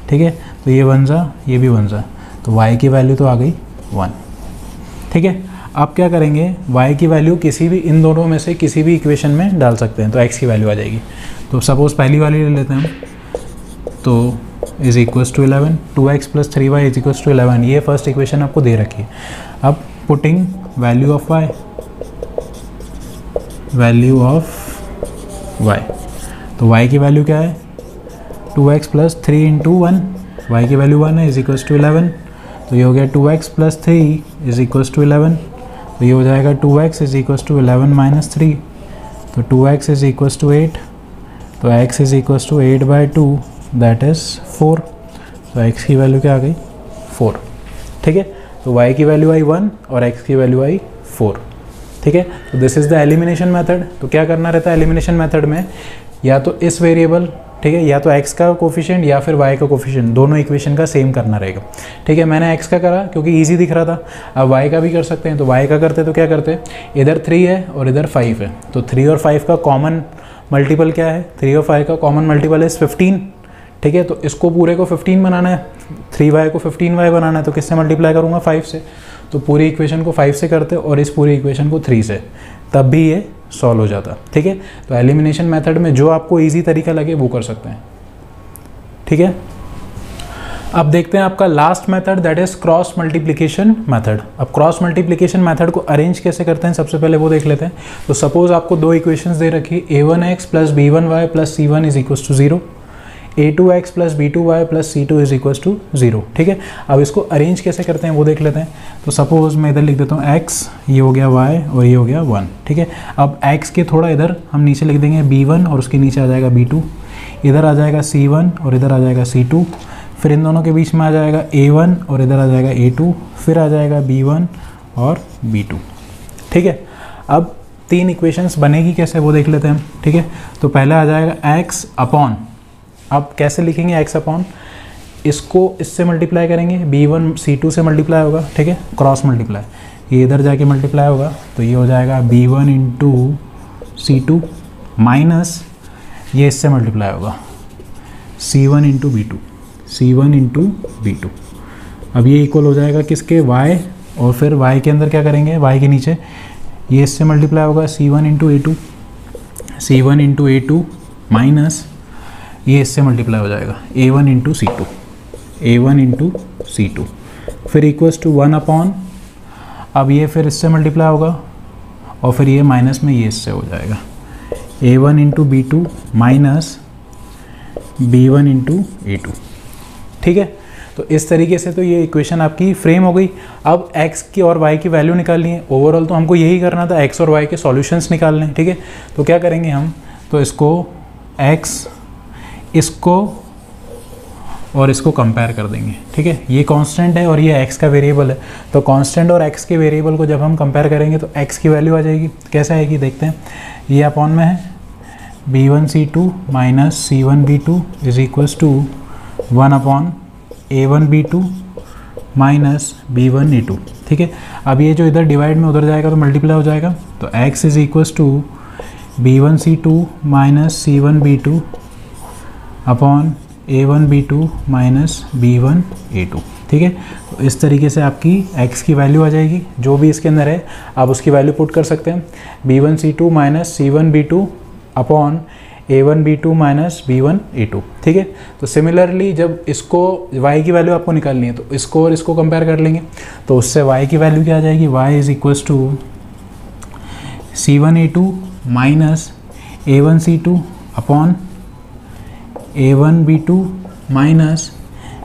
ठीक है। तो ये बन जा, ये भी बन जा, तो y की वैल्यू तो आ गई 1, ठीक है। अब क्या करेंगे, y की वैल्यू किसी भी इन दोनों में से किसी भी इक्वेशन में डाल सकते हैं तो x की वैल्यू आ जाएगी। तो सपोज पहली वाली ले लेते हैं हम, तो is equals to 11, 2x plus 3y is equals to 11, ये फर्स्ट इक्वेशन आपको दे रखी है। अब पुटिंग वैल्यू ऑफ y, तो y की वैल्यू क्या है, 2x प्लस 3 इंटू 1, y की वैल्यू 1 है, इज इक्वल्स टू 11। तो ये हो गया 2x plus 3 is equals to 11, तो ये हो जाएगा 2x is equals to 11 minus 3, तो 2x इज इक्वल्स टू 8, तो x is equals to 8/2 that is 4। तो x की वैल्यू क्या आ गई, 4, ठीक है। तो y की वैल्यू आई 1 और x की वैल्यू आई 4, ठीक है। तो this is the elimination method. तो क्या करना रहता है एलिमिनेशन मेथड में, या तो इस वेरिएबल, ठीक है, या तो x का कोफिशिएंट या फिर y का कोफिशिएंट, दोनों इक्वेशन का सेम करना रहेगा, ठीक है। मैंने x का करा क्योंकि इजी दिख रहा था। अब y का भी कर सकते हैं, तो y का करते तो क्या करते, इधर 3 है और इधर 5 है, तो 3 और 5 का कॉमन मल्टीपल क्या है, 3 और 5 का कॉमन मल्टीपल इज़ 15, ठीक है। तो इसको पूरे को 15 बनाना है, 3y को 15y बनाना है, तो किससे मल्टीप्लाई करूँगा, 5 से। तो पूरी इक्वेशन को 5 से करते और इस पूरी इक्वेशन को 3 से, तब भी ये सॉल्व हो जाता, ठीक है। तो एलिमिनेशन मेथड में जो आपको इजी तरीका लगे वो कर सकते हैं, ठीक है। अब देखते हैं आपका last method, that is cross multiplication method. अब क्रॉस मल्टीप्लिकेशन मेथड को अरेंज कैसे करते हैं, सबसे पहले वो देख लेते हैं। तो सपोज आपको दो इक्वेशंस दे रखी, a1x plus b1y plus c1 is equals to 0, a2x plus b2y plus c2 is equals to 0, ठीक है। अब इसको अरेंज कैसे करते हैं वो देख लेते हैं। तो सपोज मैं इधर लिख देता हूँ x, ये हो गया y और ये हो गया 1, ठीक है। अब x के थोड़ा इधर हम नीचे लिख देंगे b1 और उसके नीचे आ जाएगा b2, इधर आ जाएगा c1 और इधर आ जाएगा c2, फिर इन दोनों के बीच में आ जाएगा a1 और इधर आ जाएगा a2, फिर आ जाएगा b1 और b2, ठीक है। अब तीन इक्वेशंस बनेगी कैसे वो देख लेते हैं हम, ठीक है। तो पहला आ जाएगा x अपॉन, अब कैसे लिखेंगे x अपॉन, इसको इससे मल्टीप्लाई करेंगे, b1 c2 से मल्टीप्लाई होगा, ठीक है, क्रॉस मल्टीप्लाई, ये इधर जाके मल्टीप्लाई होगा, तो ये हो जाएगा b1 इंटू c2 माइनस ये इससे मल्टीप्लाई होगा c1 इंटू b2। अब ये इक्वल हो जाएगा किसके, y, और फिर y के अंदर क्या करेंगे, y के नीचे ये इससे मल्टीप्लाई होगा c1 इंटू a2 माइनस ये इससे मल्टीप्लाई हो जाएगा a1 इंटू c2, फिर इक्वल्स टू 1 अपॉन, अब ये फिर इससे मल्टीप्लाई होगा और फिर ये माइनस में ये इससे हो जाएगा a1 into b2 minus b1 into a2, ठीक है। तो इस तरीके से तो ये इक्वेशन आपकी फ्रेम हो गई। अब x की और y की वैल्यू निकालनी है, ओवरऑल तो हमको यही करना था, x और y के सॉल्यूशंस निकालने हैं, ठीक है। तो क्या करेंगे हम, तो इसको x, इसको और इसको कंपेयर कर देंगे, ठीक है। ये कांस्टेंट है और ये x का वेरिएबल है, तो कांस्टेंट और x के वेरिएबल को जब हम कंपेयर करेंगे तो x की वैल्यू आ जाएगी। कैसे आएगी देखते हैं। ये अपॉन में है b1c2 minus c1b2 is equals to 1 upon a1b2 minus b1a2, ठीक है। अब ये जो इधर डिवाइड में उधर जाएगा तो मल्टीप्लाई हो जाएगा, तो x is equals to b1c2 minus c1b2 upon a1b2 minus b1a2, ठीक है। तो इस तरीके से आपकी x की वैल्यू आ जाएगी, जो भी इसके अंदर है आप उसकी वैल्यू पुट कर सकते हैं। b1c2 minus c1b2 upon a1b2 minus b1a2, ठीक है। तो सिमिलरली जब इसको y की वैल्यू आपको निकालनी है तो इसको और इसको कंपेयर कर लेंगे, तो उससे y की वैल्यू क्या आ जाएगी, y is equals to c1a2 minus a1c2 upon a1b2 minus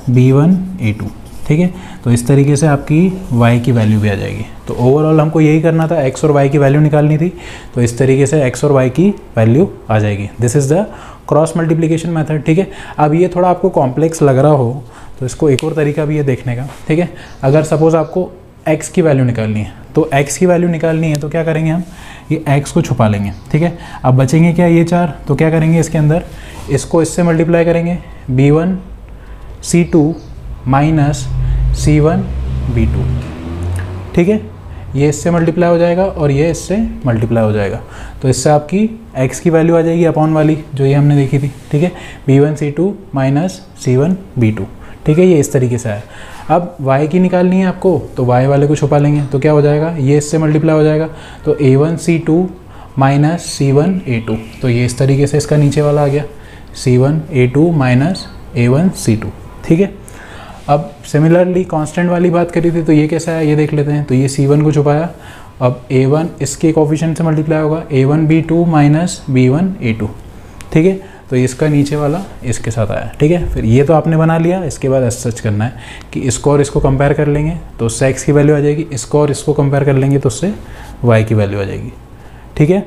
b1a2, ठीक है। तो इस तरीके से आपकी y की वैल्यू भी आ जाएगी। तो ओवरऑल हमको यही करना था, x और y की वैल्यू निकालनी थी, तो इस तरीके से x और y की वैल्यू आ जाएगी। This is the cross multiplication method, ठीक है। अब ये थोड़ा आपको कॉम्प्लेक्स लग रहा हो तो इसको एक और तरीका भी है देखने का, ठीक है। अगर सपोज़ आपको x की वैल्यू निकालनी है, तो x की वैल्यू निकालनी है तो क्या करेंगे हम, ये x को छुपा लेंगे, ठीक है। अब बचेंगे क्या, ये 4, तो क्या करेंगे इसके अंदर, इसको इससे मल्टीप्लाई करेंगे b1c2 माइनस c1b2, ठीक है। ये इससे मल्टीप्लाई हो जाएगा और ये इससे मल्टीप्लाई हो जाएगा, तो इससे आपकी x की वैल्यू आ जाएगी अपॉन वाली जो ये हमने देखी थी, ठीक है। b1c2 माइनस c1b2, ठीक है। ये इस तरीके से है। अब y की निकालनी है आपको, तो y वाले को छुपा लेंगे, तो क्या हो जाएगा, ये इससे मल्टीप्लाई हो जाएगा, तो a1c2 माइनस c1a2, तो ये इस तरीके से इसका नीचे वाला आ गया c1a2 माइनस a1c2, ठीक है। अब सिमिलरली कांस्टेंट वाली बात करी थी, तो ये कैसा है ये देख लेते हैं। तो ये c1 को छुपाया, अब a1 इसके कोफिशिएंट से मल्टीप्लाई होगा a1b2 माइनस b1a2, ठीक है। तो इसका नीचे वाला इसके साथ आया, ठीक है। फिर ये तो आपने बना लिया, इसके बाद ऐसा सच करना है कि इसको और इसको कंपेयर कर लेंगे तो उससे x की वैल्यू आ जाएगी, इसको और इसको कंपेयर कर लेंगे तो उससे y की वैल्यू आ जाएगी, ठीक है।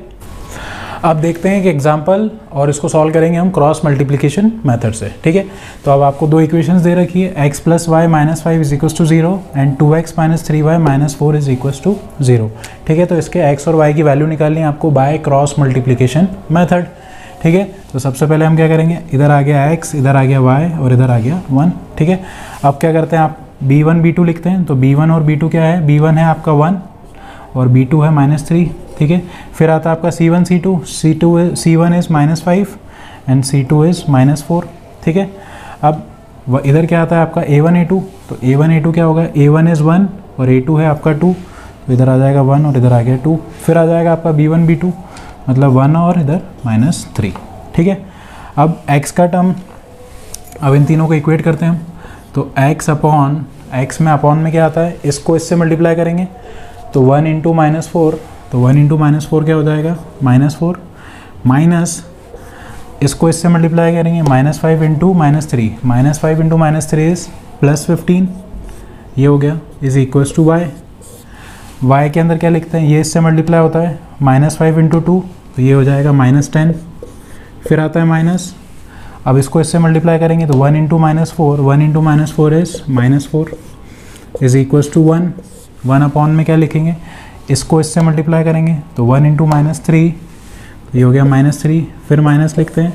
अब देखते हैं कि एग्जाम्पल, और इसको सॉल्व करेंगे हम क्रॉस मल्टीप्लिकेशन मेथड से, ठीक है। तो अब आपको दो इक्वेशंस दे रखी है, x plus y minus 5 is equals to 0 and 2x minus 3y minus 4 is equals to 0, ठीक है। तो इसके x और y की वैल्यू निकालनी है आपको बाय क्रॉस मल्टीप्लिकेशन मेथड, ठीक है। तो सबसे पहले हम क्या करेंगे, इधर आ गया x, इधर आ गया y और इधर आ गया 1, ठीक है। अब क्या करते हैं, आप b1 b2 लिखते हैं, तो b1 और b2 क्या है, b1 है आपका 1 और b2 है -3, ठीक है। फिर आता है आपका c1 c2 c1 is -5 and c2 is -4, ठीक है। अब इधर क्या आता है आपका a1 a2, तो a1 a2 क्या होगा, a1 इज़ 1 और a2 है आपका 2, तो इधर आ जाएगा 1 और इधर आ गया 2। फिर आ जाएगा आपका b1 b2 मतलब 1 और इधर -3, ठीक है। अब x का टर्म, अब इन तीनों को इक्वेट करते हैं हम, तो x अपॉन x में अपॉन में क्या आता है, इसको इससे मल्टीप्लाई करेंगे, तो 1 इंटू -4, तो 1 इंटू -4 क्या हो जाएगा, -4 माइनस इसको इससे मल्टीप्लाई करेंगे, -5 इंटू -3, -5 इंटू -3 इज़ +15, ये हो गया, is equals to y। y के अंदर क्या लिखते हैं, ये इससे मल्टीप्लाई होता है, -5 इंटू 2, तो ये हो जाएगा -10, फिर आता है माइनस, अब इसको इससे मल्टीप्लाई करेंगे, तो 1 into -4, 1 into -4 is -4 is equals to 1, 1 upon में क्या लिखेंगे, इसको इससे मल्टीप्लाई करेंगे, तो 1 इंटू -3, ये हो गया -3, फिर माइनस लिखते हैं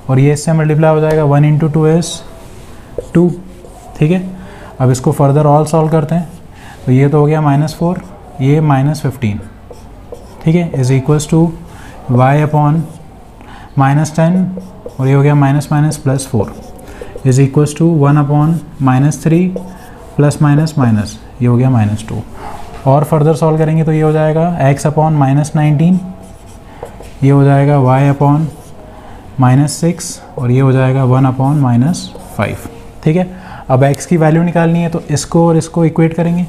और ये इससे मल्टीप्लाई हो जाएगा, 1 इंटू 2 इज़ 2, ठीक है। अब इसको फर्दर ऑल सॉल्व करते हैं, तो ये तो हो गया -4, ये -15, ठीक है, is equals to y upon -10 और ये हो गया -+4 is equals to 1 upon -3 plus minus ये हो गया -2। और फर्दर सॉल्व करेंगे तो ये हो जाएगा x अपॉन -19, ये हो जाएगा y अपॉन -6 और ये हो जाएगा 1 अपॉन -5, ठीक है। अब x की वैल्यू निकालनी है, तो इसको और इसको इक्वेट करेंगे,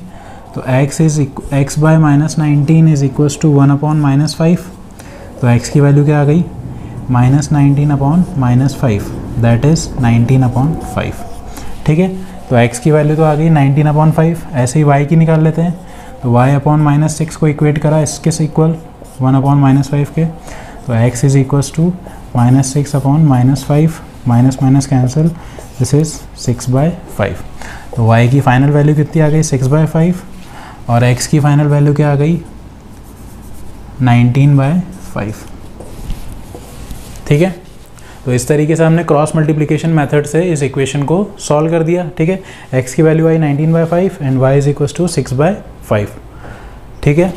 तो x by -19 is equals to 1 upon -5, तो x की वैल्यू क्या आ गई, -19 अपॉन -5, दैट इज़ 19 अपॉन 5, ठीक है। तो x की वैल्यू तो आ गई 19 अपॉन 5। ऐसे ही y की निकाल लेते हैं, तो y अपॉन -6 को इक्वेट करा इसके से इक्वल 1 अपॉन -5 के, तो x is equals to -6 upon -5 minus minus cancel, this is 6/5। तो y की फाइनल वैल्यू कितनी आ गई 6/5 और x की फाइनल वैल्यू क्या आ गई 19/5। ठीक है, तो इस तरीके से हमने क्रॉस मल्टीप्लिकेशन मेथड से इस इक्वेशन को सॉल्व कर दिया। ठीक है, x की वैल्यू आई 19/5 and y is equal to 6/5। ठीक है,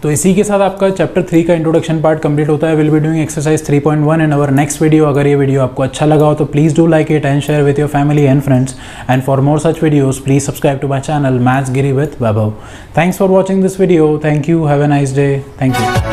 तो इसी के साथ आपका चैप्टर 3 का इंट्रोडक्शन पार्ट कंप्लीट होता है। Will be doing exercise 3.1 in our next video. अगर ये वीडियो आपको अच्छा लगा हो तो please do like it and share with your family and friends, and for more such videos please subscribe to my channel maths giri with Vaibhav. Thanks for watching this video. Thank you, have a nice day. Thank you.